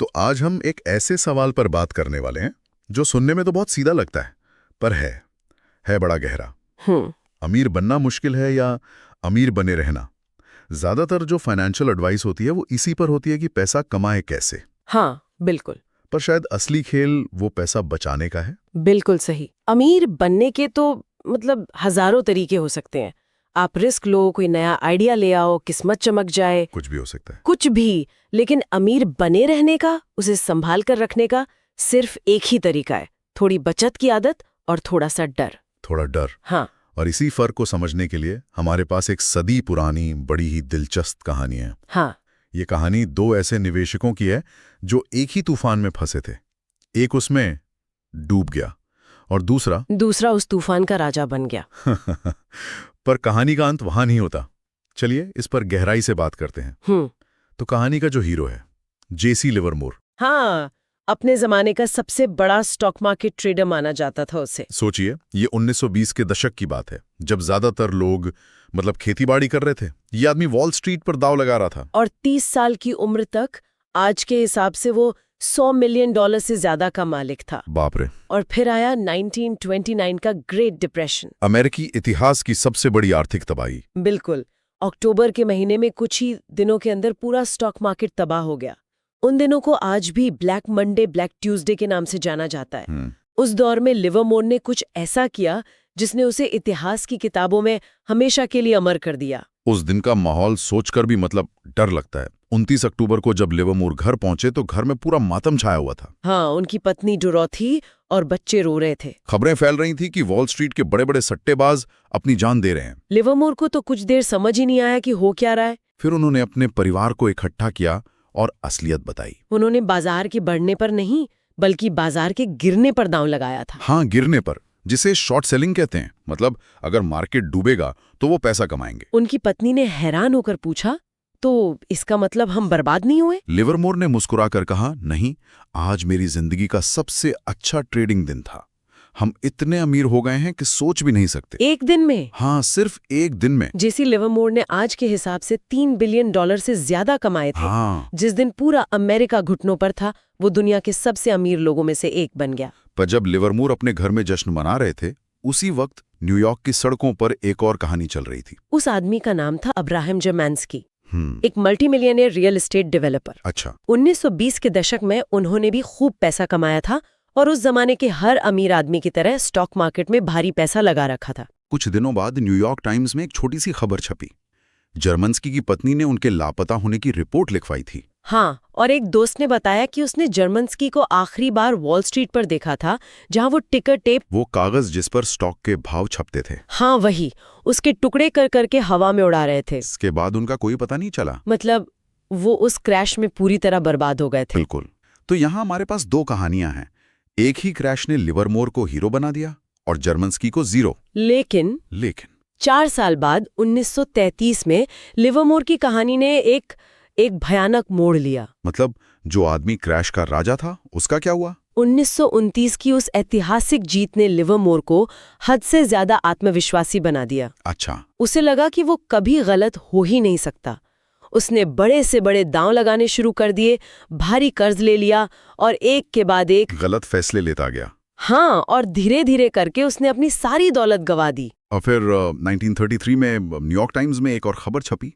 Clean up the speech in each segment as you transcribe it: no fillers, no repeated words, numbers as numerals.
तो आज हम एक ऐसे सवाल पर बात करने वाले हैं जो सुनने में तो बहुत सीधा लगता है, पर है बड़ा गहरा। अमीर बनना मुश्किल है या अमीर बने रहना? ज्यादातर जो फाइनेंशियल एडवाइस होती है वो इसी पर होती है कि पैसा कमाए कैसे। हाँ, बिल्कुल। पर शायद असली खेल वो पैसा बचाने का है। बिल्कुल सही। अमीर बनने के तो हजारों तरीके हो सकते हैं। आप रिस्क लो, कोई नया आइडिया ले आओ, किस्मत चमक जाए, कुछ भी हो सकता है। कुछ भी। लेकिन अमीर बने रहने का, उसे संभाल कर रखने का सिर्फ एक ही तरीका है, थोड़ी बचत की आदत और थोड़ा सा डर। थोड़ा डर। हाँ। और इसी फर्क को समझने के लिए हमारे पास एक सदी पुरानी बड़ी ही दिलचस्प कहानी है। हाँ। ये कहानी दो ऐसे निवेशकों की है जो एक ही तूफान में फंसे थे। एक उसमें डूब गया और दूसरा उस तूफान का राजा बन गया। पर कहानी का अंत वहां नहीं होता। चलिए इस पर गहराई से बात करते हैं। तो कहानी का जो हीरो है, जेसी लिवरमोर। हाँ, अपने जमाने का सबसे बड़ा स्टॉक मार्केट ट्रेडर माना जाता था उसे। सोचिए, ये 1920 के दशक की बात है, जब ज्यादातर लोग खेतीबाड़ी कर रहे थे। ये आदमी वॉल स्ट्रीट पर दांव लगा रहा था। और 30 साल की उम्र तक आज के हिसाब से वो $100 मिलियन से ज्यादा का मालिक था। बाप रे। और फिर आया 1929 का ग्रेट डिप्रेशन, अमेरिकी इतिहास की सबसे बड़ी आर्थिक तबाही। बिल्कुल। अक्टूबर के महीने में कुछ ही दिनों के अंदर पूरा स्टॉक मार्केट तबाह हो गया। उन दिनों को आज भी ब्लैक मंडे, ब्लैक ट्यूसडे के नाम से जाना जाता है। उस दौर में लिवरमोर ने कुछ ऐसा किया जिसने उसे इतिहास की किताबों में हमेशा के लिए अमर कर दिया। उस दिन का माहौल सोचकर भी डर लगता है। 29 अक्टूबर को जब लिवरमोर घर पहुंचे तो घर में पूरा मातम छाया हुआ था। हाँ, उनकी पत्नी डोरोथी और बच्चे रो रहे थे। खबरें फैल रही थी कि वॉल स्ट्रीट के बड़े बड़े सट्टेबाज अपनी जान दे रहे हैं। लिवरमोर को तो कुछ देर समझ ही नहीं आया कि हो क्या रहा है। फिर उन्होंने अपने परिवार को इकट्ठा किया और असलियत बताई। उन्होंने बाजार के बढ़ने पर नहीं, बल्कि बाजार के गिरने पर दांव लगाया था। हाँ, गिरने पर, जिसे शॉर्ट सेलिंग कहते हैं। अगर मार्केट डूबेगा तो वो पैसा कमाएंगे। उनकी पत्नी ने हैरान होकर पूछा, तो इसका मतलब हम बर्बाद नहीं हुए? लिवरमोर ने मुस्कुराकर कहा, नहीं, आज मेरी जिंदगी का सबसे अच्छा ट्रेडिंग दिन था। हम इतने अमीर हो गए हैं कि सोच भी नहीं सकते। एक दिन में? हाँ, सिर्फ एक दिन में। जेसी लिवरमोर ने आज के हिसाब से $3 बिलियन से ज्यादा कमाए थे। हाँ। जिस दिन पूरा अमेरिका घुटनों पर था, वो दुनिया के सबसे अमीर लोगों में से एक बन गया। पर जब लिवरमोर अपने घर में जश्न मना रहे थे, उसी वक्त न्यूयॉर्क की सड़कों पर एक और कहानी चल रही थी। उस आदमी का नाम था अब्राहम जर्मांस्की, एक multi millionaire real estate developer. अच्छा। 1920 के दशक में उन्होंने भी खूब पैसा कमाया था और उस जमाने के हर अमीर आदमी की तरह स्टॉक मार्केट में भारी पैसा लगा रखा था। कुछ दिनों बाद न्यूयॉर्क टाइम्स में एक छोटी सी खबर छपी। जर्मन्स्की की पत्नी ने उनके लापता होने की रिपोर्ट लिखवाई थी। हाँ, और एक दोस्त ने बताया कि उसने जर्मन्स्की को आखिरी बार वॉल स्ट्रीट पर देखा था, जहां वो टिकर टेप, वो कागज जिस पर स्टॉक के भाव छपते थे, हाँ वही, उसके टुकड़े कर करके हवा में उड़ा रहे थे। इसके बाद उनका कोई पता नहीं चला। वो उस क्रैश में पूरी तरह बर्बाद हो गए थे। बिल्कुल। तो यहाँ हमारे पास दो कहानियां हैं। एक ही क्रैश ने लिवरमोर को हीरो बना दिया और जर्मन्स्की को जीरो। लेकिन 4 साल बाद 1933 में लिवरमोर की कहानी ने एक भयानक मोड़ लिया। जो आदमी क्रैश का राजा था, उसका क्या हुआ? 1929 की उस ऐतिहासिक जीत ने लिवरमोर को हद से ज्यादा आत्मविश्वासी बना दिया। अच्छा। उसे लगा कि वो कभी गलत हो ही नहीं सकता। उसने बड़े से बड़े दांव लगाने शुरू कर दिए, भारी कर्ज ले लिया और एक के बाद एक गलत फैसले लेता गया। हाँ, और धीरे धीरे करके उसने अपनी सारी दौलत गंवा दी। और फिर 1933 में न्यूयॉर्क टाइम्स में एक और खबर छपी,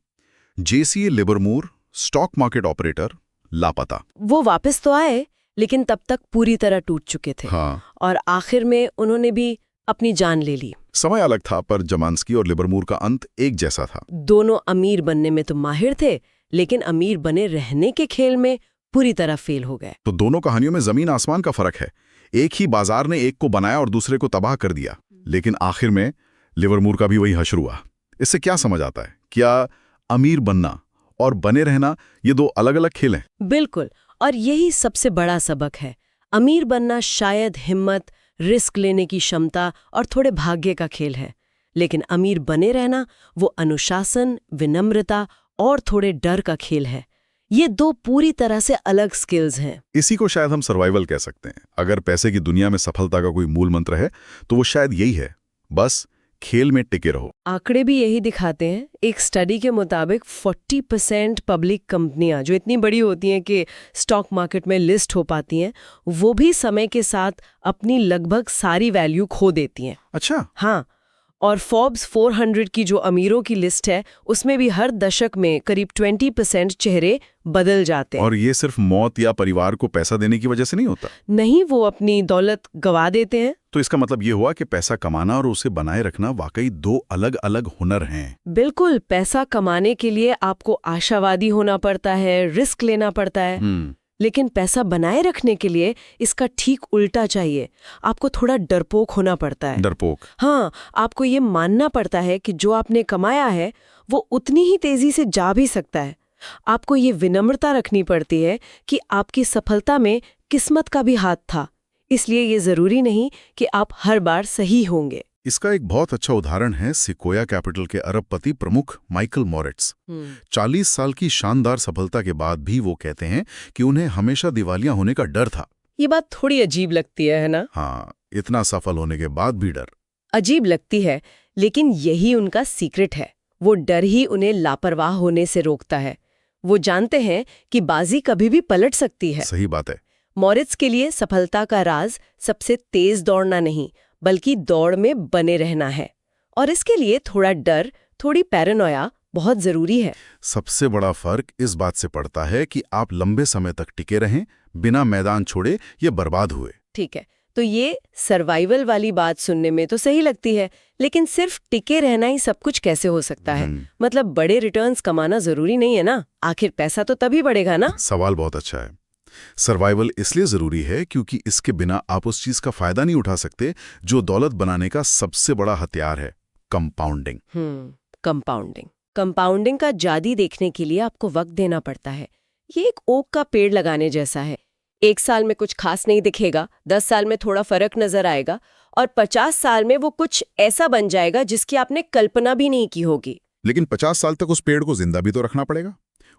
Jesse Livermore stock market operator लापता। वो वापस तो आए, लेकिन तब तक पूरी तरह टूट चुके थे। हाँ। और आखिर में उन्होंने भी अपनी जान ले ली। समय अलग था, पर जर्मांस्की और लिवरमोर का अंत एक जैसा था। दोनों अमीर बनने में तो माहिर थे, लेकिन अमीर बने रहने के खेल में पूरी तरह फेल हो गए। तो दोनों कहानियों में जमीन आसमान का फर्क है। एक ही बाजार ने एक को बनाया और दूसरे को तबाह कर दिया, लेकिन आखिर में लिवरमोर का भी वही हश्र हुआ। इससे क्या समझ आता है? क्या अमीर बनना और बने रहना ये दो अलग अलग खेल हैं? बिल्कुल, और यही सबसे बड़ा सबक है। अमीर बनना शायद हिम्मत, रिस्क लेने की क्षमता और थोड़े भाग्य का खेल है, लेकिन अमीर बने रहना वो अनुशासन, विनम्रता और थोड़े डर का खेल है। ये दो पूरी तरह से अलग स्किल्स हैं। इसी को शायद हम सर्वाइवल कह सकते हैं। अगर पैसे की दुनिया में सफलता का कोई मूल मंत्र है तो वो शायद यही है, बस खेल में टिके रहो। आंकड़े भी यही दिखाते हैं। एक स्टडी के मुताबिक 40% पब्लिक कंपनियां जो इतनी बड़ी होती हैं कि स्टॉक मार्केट में लिस्ट हो पाती हैं, वो भी समय के साथ अपनी लगभग सारी वैल्यू खो देती हैं। अच्छा। हाँ, और फोर्ब्स 400 की जो अमीरों की लिस्ट है, उसमें भी हर दशक में करीब 20% चेहरे बदल जाते हैं। और ये सिर्फ मौत या परिवार को पैसा देने की वजह से नहीं होता? नहीं, वो अपनी दौलत गवा देते हैं। तो इसका मतलब ये हुआ कि पैसा कमाना और उसे बनाए रखना वाकई दो अलग अलग हुनर हैं। बिल्कुल, पैसा कमाने के लिए आपको आशावादी होना पड़ता है, रिस्क लेना पड़ता है। लेकिन पैसा बनाए रखने के लिए इसका ठीक उल्टा चाहिए। आपको थोड़ा डरपोक होना पड़ता है। डरपोक? हाँ, आपको ये मानना पड़ता है कि जो आपने कमाया है वो उतनी ही तेजी से जा भी सकता है। आपको ये विनम्रता रखनी पड़ती है कि आपकी सफलता में किस्मत का भी हाथ था, इसलिए ये जरूरी नहीं कि आप हर बार सही होंगे। इसका एक बहुत अच्छा उदाहरण है सिक्वोया कैपिटल के अरबपति प्रमुख माइकल मोरेट्स। 40 साल की शानदार सफलता के बाद भी वो कहते हैं कि उन्हें हमेशा दिवालिया होने का डर था। ये बात थोड़ी अजीब लगती है ना? हाँ, इतना सफल होने के बाद भी डर। अजीब लगती है, लेकिन यही उनका सीक्रेट है। वो डर ही उन्हें लापरवाह होने से रोकता है। वो जानते हैं कि बाजी कभी भी पलट सकती है। सही बात है। मोरिट्स के लिए सफलता का राज सबसे तेज दौड़ना नहीं, बल्कि दौड़ में बने रहना है। और इसके लिए थोड़ा डर, थोड़ी पैरानोया बहुत जरूरी है। सबसे बड़ा फर्क इस बात से पड़ता है कि आप लंबे समय तक टिके रहें, बिना मैदान छोड़े या बर्बाद हुए। ठीक है, तो ये सर्वाइवल वाली बात सुनने में तो सही लगती है, लेकिन सिर्फ टिके रहना ही सब कुछ कैसे हो सकता है? मतलब बड़े रिटर्न्स कमाना जरूरी नहीं है ना? आखिर पैसा तो तभी बढ़ेगा ना? सवाल बहुत अच्छा है। सर्वाइवल इसलिए जरूरी है क्योंकि इसके बिना आप उस चीज का फायदा नहीं उठा सकते जो दौलत बनाने का सबसे बड़ा हथियार है, कंपाउंडिंग। कंपाउंडिंग का जादी देखने के लिए आपको वक्त देना पड़ता है। ये एक ओक का पेड़ लगाने जैसा है। 1 साल में कुछ खास नहीं दिखेगा, 10 साल में थोड़ा फर्क नजर आएगा, और 50 साल में वो कुछ ऐसा बन जाएगा जिसकी आपने कल्पना भी नहीं की होगी। लेकिन 50 साल तक उस पेड़ को जिंदा भी तो रखना पड़ेगा।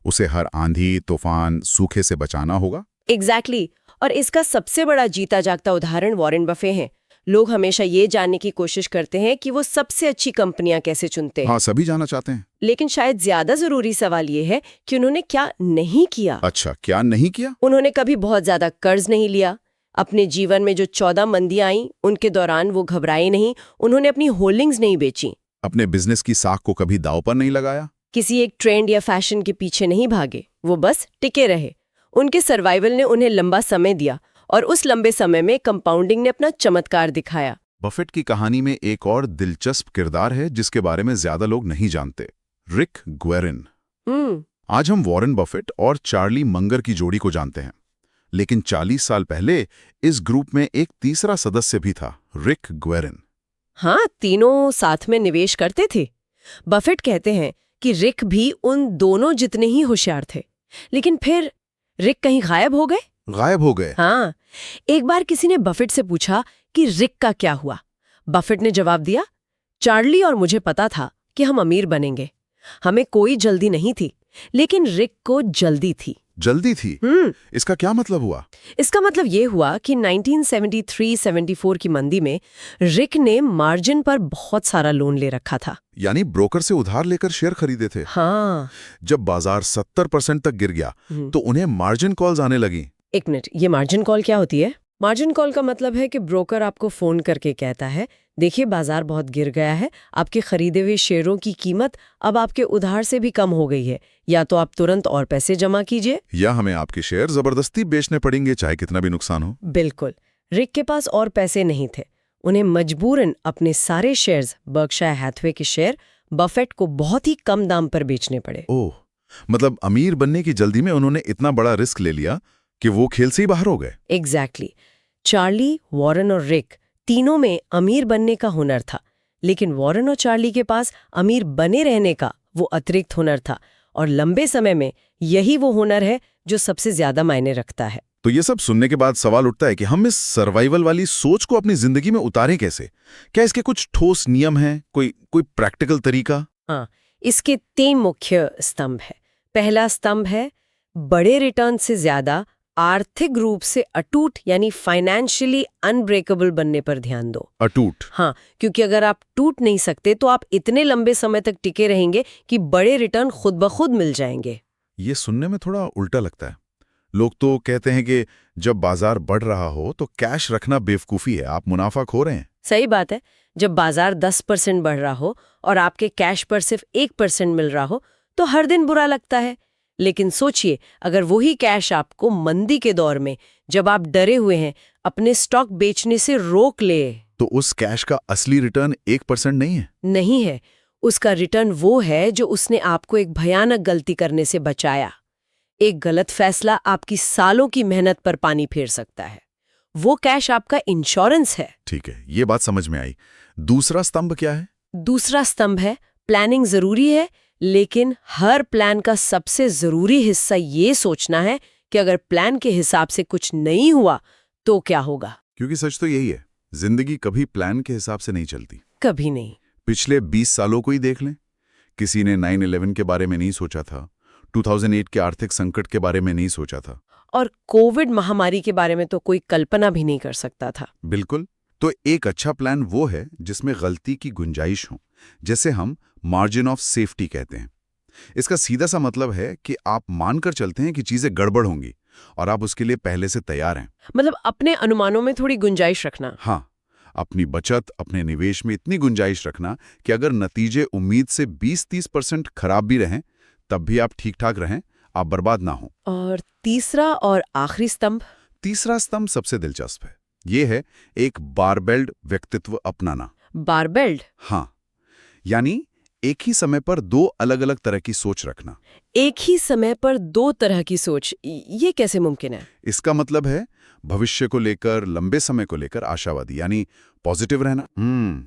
उसे हर आंधी, तूफान, सूखे से बचाना होगा। एग्जैक्टली। और इसका सबसे बड़ा जीता जागता उदाहरण वॉरेन बफे हैं। लोग हमेशा ये जानने की कोशिश करते हैं कि वो सबसे अच्छी कंपनियां कैसे चुनते हैं। हाँ, सभी जानना चाहते हैं। लेकिन शायद ज्यादा जरूरी सवाल ये है कि उन्होंने क्या नहीं किया। अच्छा, क्या नहीं किया? उन्होंने कभी बहुत ज्यादा कर्ज नहीं लिया। अपने जीवन में जो 14 मंदियां आई, उनके दौरान वो घबराए नहीं। उन्होंने अपनी होल्डिंग्स नहीं बेची। अपने बिजनेस की साख को कभी दांव पर नहीं लगाया। किसी एक ट्रेंड या फैशन के पीछे नहीं भागे। वो बस टिके रहे। उनके सर्वाइवल ने उन्हें लंबा समय दिया, और उस लंबे समय में कंपाउंडिंग ने अपना चमत्कार दिखाया। बफेट की कहानी में एक और दिलचस्प किरदार है जिसके बारे में ज्यादा लोग नहीं जानते, रिक ग्वेरिन। आज हम वॉरेन बफेट और चार्ली मंगर की जोड़ी को जानते हैं, लेकिन 40 साल पहले इस ग्रुप में एक तीसरा सदस्य भी था, रिक ग्वेरिन। हाँ, तीनों साथ में निवेश करते थे। बफेट कहते हैं कि रिक भी उन दोनों जितने ही होशियार थे, लेकिन फिर रिक कहीं गायब हो गए। गायब हो गए? हाँ, एक बार किसी ने बफेट से पूछा कि रिक का क्या हुआ। बफेट ने जवाब दिया, चार्ली और मुझे पता था कि हम अमीर बनेंगे। हमें कोई जल्दी नहीं थी, लेकिन रिक को जल्दी थी। जल्दी थी? इसका क्या मतलब हुआ? इसका मतलब ये हुआ कि 1973-74 की मंदी में रिक ने मार्जिन पर बहुत सारा लोन ले रखा था। यानी ब्रोकर से उधार लेकर शेयर खरीदे थे। हाँ। जब बाजार 70% तक गिर गया तो उन्हें मार्जिन कॉल्स आने लगी। 1 मिनट, ये मार्जिन कॉल क्या होती है? मार्जिन कॉल का मतलब है कि ब्रोकर आपको फोन करके कहता है, देखिए बाजार बहुत गिर गया है, आपके खरीदे हुए शेयरों की कीमत अब आपके उधार से भी कम हो गई है, या तो आप तुरंत और पैसे जमा कीजिए, या हमें आपके शेयर जबरदस्ती बेचने पड़ेंगे, चाहे कितना भी नुकसान हो। बिल्कुल। रिक के पास और पैसे नहीं थे। उन्हें मजबूरन अपने सारे शेयर्स, बर्कशायर हैथवे के शेयर, बफेट को बहुत ही कम दाम पर बेचने पड़े। ओह, मतलब अमीर बनने की जल्दी में उन्होंने इतना बड़ा रिस्क ले लिया कि वो खेल से ही बाहर हो गए। एग्जैक्टली। चार्ली, वॉरेन और रिक तीनों में अमीर बनने का हुनर था, लेकिन वॉरेन और चार्ली के पास अमीर बने रहने का वो अतिरिक्त हुनर था, और लंबे समय में यही वो हुनर है जो सबसे ज्यादा मायने रखता है। तो ये सब सुनने के बाद सवाल उठता है कि हम इस सर्वाइवल वाली सोच को अपनी जिंदगी में उतारें कैसे? क्या इसके कुछ ठोस नियम हैं, कोई प्रैक्टिकल तरीका? हाँ, इसके 3 मुख्य स्तंभ है। पहला स्तंभ है, बड़े रिटर्न से ज्यादा आर्थिक रूप से अटूट यानी फाइनेंशियली अनब्रेकेबल बनने पर ध्यान दो। अटूट? हाँ, क्योंकि अगर आप टूट नहीं सकते तो आप इतने लंबे समय तक टिके रहेंगे कि बड़े रिटर्न खुद ब खुद मिल जाएंगे। ये सुनने में थोड़ा उल्टा लगता है। लोग तो कहते हैं कि जब बाजार बढ़ रहा हो तो कैश रखना बेवकूफ़ी है, आप मुनाफा खो रहे हैं। सही बात है। जब बाजार 10% बढ़ रहा हो और आपके कैश पर सिर्फ 1% मिल रहा हो तो हर दिन बुरा लगता है। लेकिन सोचिए, अगर वही कैश आपको मंदी के दौर में, जब आप डरे हुए हैं, अपने स्टॉक बेचने से रोक ले, तो उस कैश का असली रिटर्न 1% नहीं है? नहीं है। उसका रिटर्न वो है जो उसने आपको एक भयानक गलती करने से बचाया। एक गलत फैसला आपकी सालों की मेहनत पर पानी फेर सकता है। वो कैश आपका इंश्योरेंस है। ठीक है, ये बात समझ में आई। दूसरा स्तंभ क्या है? दूसरा स्तंभ है प्लानिंग। जरूरी है, लेकिन हर प्लान का सबसे जरूरी हिस्सा ये सोचना है कि अगर प्लान के हिसाब से कुछ नहीं हुआ तो क्या होगा। क्योंकि सच तो यही है, जिंदगी कभी प्लान के हिसाब से नहीं चलती। कभी नहीं। पिछले 20 सालों को ही देख लें। किसी ने 9/11 के बारे में नहीं सोचा था, 2008 के आर्थिक संकट के बारे में नहीं सोचा था, और कोविड महामारी के बारे में तो कोई कल्पना भी नहीं कर सकता था। बिल्कुल। तो एक अच्छा प्लान वो है जिसमें गलती की गुंजाइश हो, जैसे हम मार्जिन ऑफ सेफ्टी कहते हैं। इसका सीधा सा मतलब है कि आप मानकर चलते हैं कि चीजें गड़बड़ होंगी और आप उसके लिए पहले से तैयार हैं। मतलब अपने अनुमानों में थोड़ी गुंजाइश रखना। हाँ, अपनी बचत, अपने निवेश में इतनी गुंजाइश रखना कि अगर नतीजे उम्मीद से 20-30% खराब भी रहें तब भी आप ठीक ठाक रहें, आप बर्बाद ना हो। और तीसरा और आखिरी स्तंभ? तीसरा स्तंभ सबसे दिलचस्प है। ये है एक बारबेल्ड व्यक्तित्व अपनाना। बारबेल्ड? हाँ, यानी एक ही समय पर दो अलग अलग तरह की सोच रखना। एक ही समय पर दो तरह की सोच, ये कैसे मुमकिन है? इसका मतलब है भविष्य को लेकर, लंबे समय को लेकर आशावादी, यानी पॉजिटिव रहना।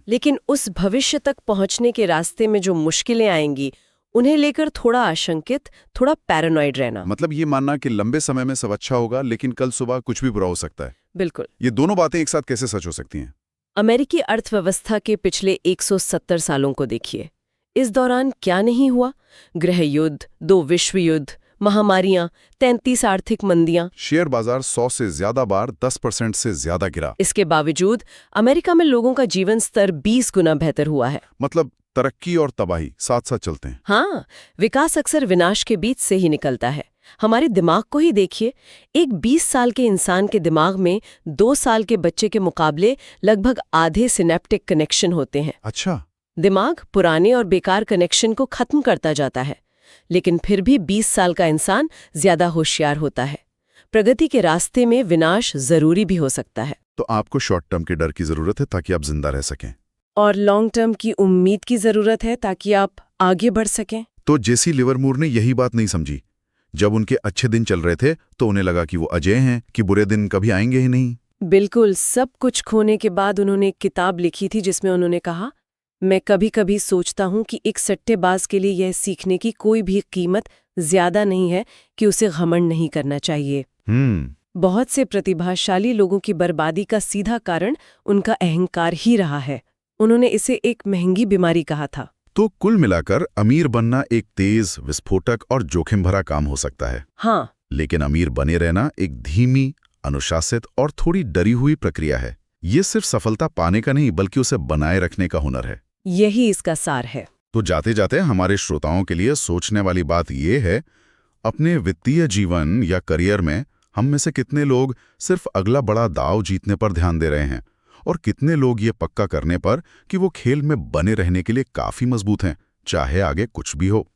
लेकिन उस भविष्य तक पहुंचने के रास्ते में जो मुश्किलें आएंगी उन्हें लेकर थोड़ा आशंकित, थोड़ा पैरानॉइड रहना। मतलब ये मानना कि लंबे समय में सब अच्छा होगा लेकिन कल सुबह कुछ भी बुरा हो सकता है। बिल्कुल। ये दोनों बातें एक साथ कैसे सच हो सकती हैं? अमेरिकी अर्थव्यवस्था के पिछले 170 सालों को देखिए। इस दौरान क्या नहीं हुआ? गृह युद्ध, 2 विश्व युद्ध, महामारियां, 33 आर्थिक मंदियां। शेयर बाजार 100 से ज्यादा बार 10% से ज्यादा गिरा। इसके बावजूद अमेरिका में लोगों का जीवन स्तर 20 गुना बेहतर हुआ है। मतलब तरक्की और तबाही साथ साथ चलते हैं। हाँ, विकास अक्सर विनाश के बीच से ही निकलता है। हमारे दिमाग को ही देखिए। एक 20 साल के इंसान के दिमाग में 2 साल के बच्चे के मुकाबले लगभग आधे सिनेप्टिक कनेक्शन होते हैं। अच्छा। दिमाग पुराने और बेकार कनेक्शन को खत्म करता जाता है, लेकिन फिर भी 20 साल का इंसान ज्यादा होशियार होता है। प्रगति के रास्ते में विनाश जरूरी भी हो सकता है। तो आपको शॉर्ट टर्म के डर की जरूरत है ताकि आप जिंदा रह सकें, और लॉन्ग टर्म की उम्मीद की जरूरत है ताकि आप आगे बढ़ सकें। तो जेसी लिवरमूर ने यही बात नहीं समझी। जब उनके अच्छे दिन चल रहे थे तो उन्हें लगा कि वो अजय हैं, कि बुरे दिन कभी आएंगे ही नहीं। बिल्कुल। सब कुछ खोने के बाद उन्होंने एक किताब लिखी थी जिसमें उन्होंने कहा, मैं कभी कभी सोचता हूं कि एक सट्टेबाज के लिए यह सीखने की कोई भी कीमत ज्यादा नहीं है कि उसे घमंड नहीं करना चाहिए। बहुत से प्रतिभाशाली लोगों की बर्बादी का सीधा कारण उनका अहंकार ही रहा है। उन्होंने इसे एक महंगी बीमारी कहा था। तो कुल मिलाकर अमीर बनना एक तेज, विस्फोटक और जोखिम भरा काम हो सकता है। हाँ, लेकिन अमीर बने रहना एक धीमी, अनुशासित और थोड़ी डरी हुई प्रक्रिया है। ये सिर्फ सफलता पाने का नहीं बल्कि उसे बनाए रखने का हुनर है। यही इसका सार है। तो जाते जाते हमारे श्रोताओं के लिए सोचने वाली बात यह है, अपने वित्तीय जीवन या करियर में हम में से कितने लोग सिर्फ अगला बड़ा दांव जीतने पर ध्यान दे रहे हैं और कितने लोग ये पक्का करने पर कि वो खेल में बने रहने के लिए काफी मजबूत हैं, चाहे आगे कुछ भी हो।